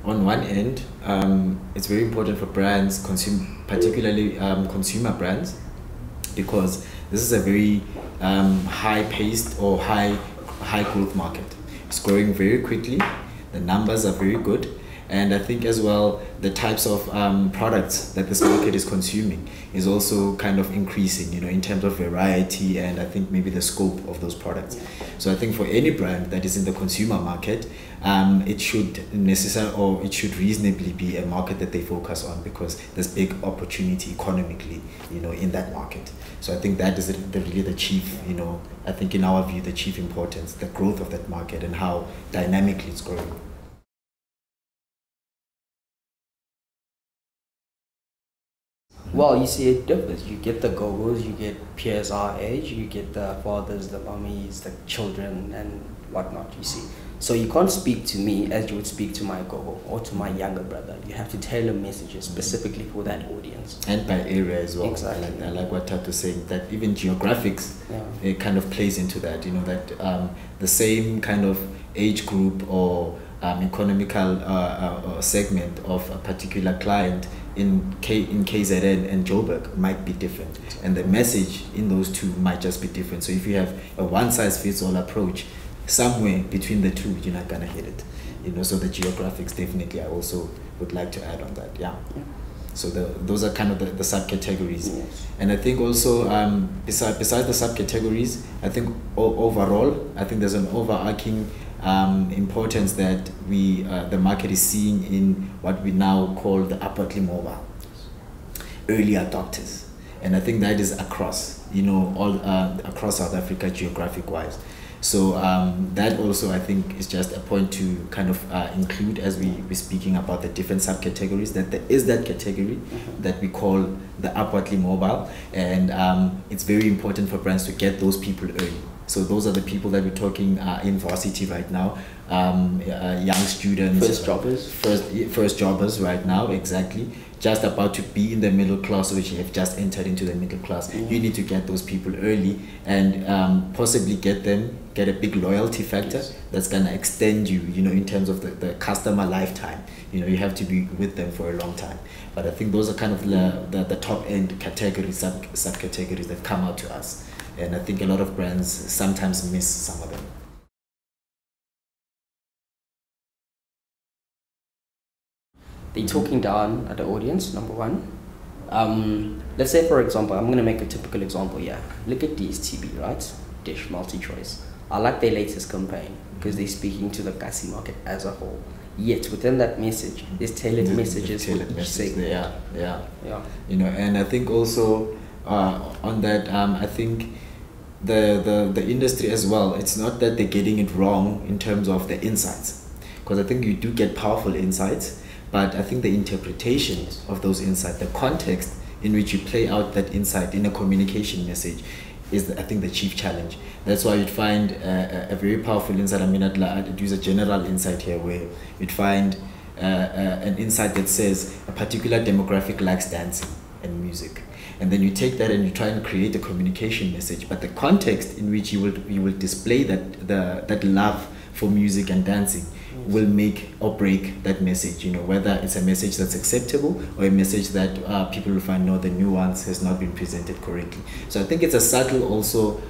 on one end, it's very important for brands, particularly consumer brands, because this is a very high-paced or high growth market. It's growing very quickly. The numbers are very good. And I think as well, the types of products that this market is consuming is also kind of increasing, in terms of variety and I think maybe the scope of those products. So I think for any brand that is in the consumer market, it should reasonably be a market that they focus on, because there's big opportunity economically, in that market. So I think that is really the chief, I think in our view, the chief importance, the growth of that market and how dynamically it's growing. Well, you see, it differs. You get the go-go's, you get peers our age, you get the fathers, the mummies, the children, and whatnot, you see. So you can't speak to me as you would speak to my go-go or to my younger brother. You have to tailor messages specifically for that audience. And by area as well. Exactly. I like what Thato's saying, that even geographics, it kind of plays into that, that the same kind of age group or economical segment of a particular client in KZN and Joburg might be different, and the message in those two might just be different. So if you have a one-size-fits-all approach, somewhere between the two, you're not gonna hit it. So the geographics definitely, I also would like to add on that. Yeah. So those are kind of the subcategories. Yes. And I think also besides the subcategories, I think overall, I think there's an overarching importance that the market is seeing in what we now call the upwardly mobile, early adopters, and I think that is across, all across South Africa geographic-wise. So that also, I think, is just a point to kind of include as we're speaking about the different subcategories, that there is that category that we call the upwardly mobile, and it's very important for brands to get those people early. So those are the people that we're talking in varsity right now, young students, first jobbers right now, exactly, just about to be in the middle class, which have just entered into the middle class. You need to get those people early and possibly get a big loyalty factor that's gonna extend you, in terms of the customer lifetime. You have to be with them for a long time. But I think those are kind of the top end categories, subcategories that come out to us. And I think a lot of brands sometimes miss some of them. They're talking down at the audience, number one. Let's say, for example, I'm going to make a typical example here. Look at DSTV, right? Dish Multi-Choice. I like their latest campaign because they're speaking to the Kasi market as a whole. Yet within that message, there's tailored messages for each segment. Yeah. And I think also on that, I think the industry as well, it's not that they're getting it wrong in terms of the insights, because I think you do get powerful insights, but I think the interpretation of those insights, the context in which you play out that insight in a communication message is, I think, the chief challenge. That's why you'd find a very powerful insight. I mean, I'd use a general insight here, where you'd find an insight that says a particular demographic likes dancing and music. And then you take that and you try and create a communication message, but the context in which you will display that love for music and dancing will make or break that message, whether it's a message that's acceptable or a message that people will find, no, the nuance has not been presented correctly. So I think it's a subtle also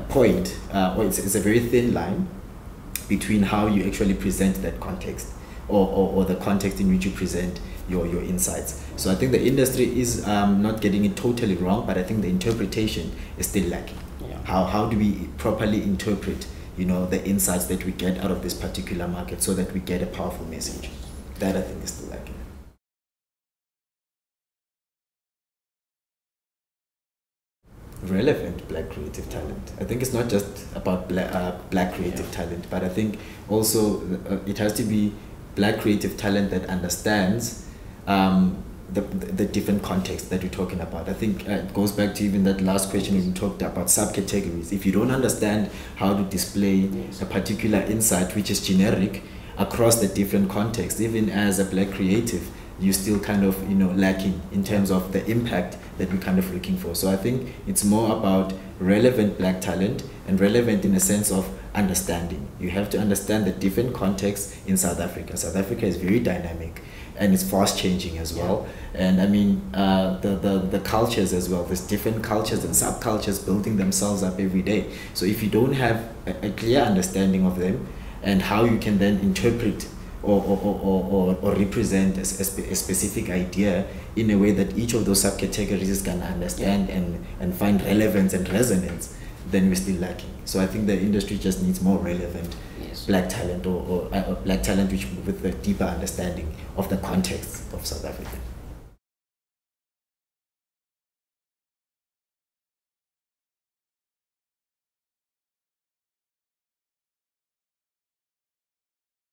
point, or it's a very thin line between how you actually present that context or the context in which you present your insights. So I think the industry is not getting it totally wrong, but I think the interpretation is still lacking. How do we properly interpret the insights that we get out of this particular market so that we get a powerful message? That, I think, is still lacking. Relevant black creative talent. I think it's not just about black creative talent, but I think also it has to be black creative talent that understands the different contexts that we're talking about. I think it goes back to even that last question when we talked about subcategories. If you don't understand how to display a particular insight which is generic across the different contexts, even as a black creative, you're still kind of lacking in terms of the impact that we're kind of looking for. So I think it's more about relevant black talent and relevant in a sense of understanding. You have to understand the different contexts in South Africa. South Africa is very dynamic and it's fast changing as well. And I mean, the cultures as well, there's different cultures and subcultures building themselves up every day. So if you don't have a clear understanding of them and how you can then interpret or represent a specific idea in a way that each of those subcategories can understand and find relevance and resonance, then we're still lacking. So I think the industry just needs more relevant black talent or black talent which with a deeper understanding of the context of South Africa.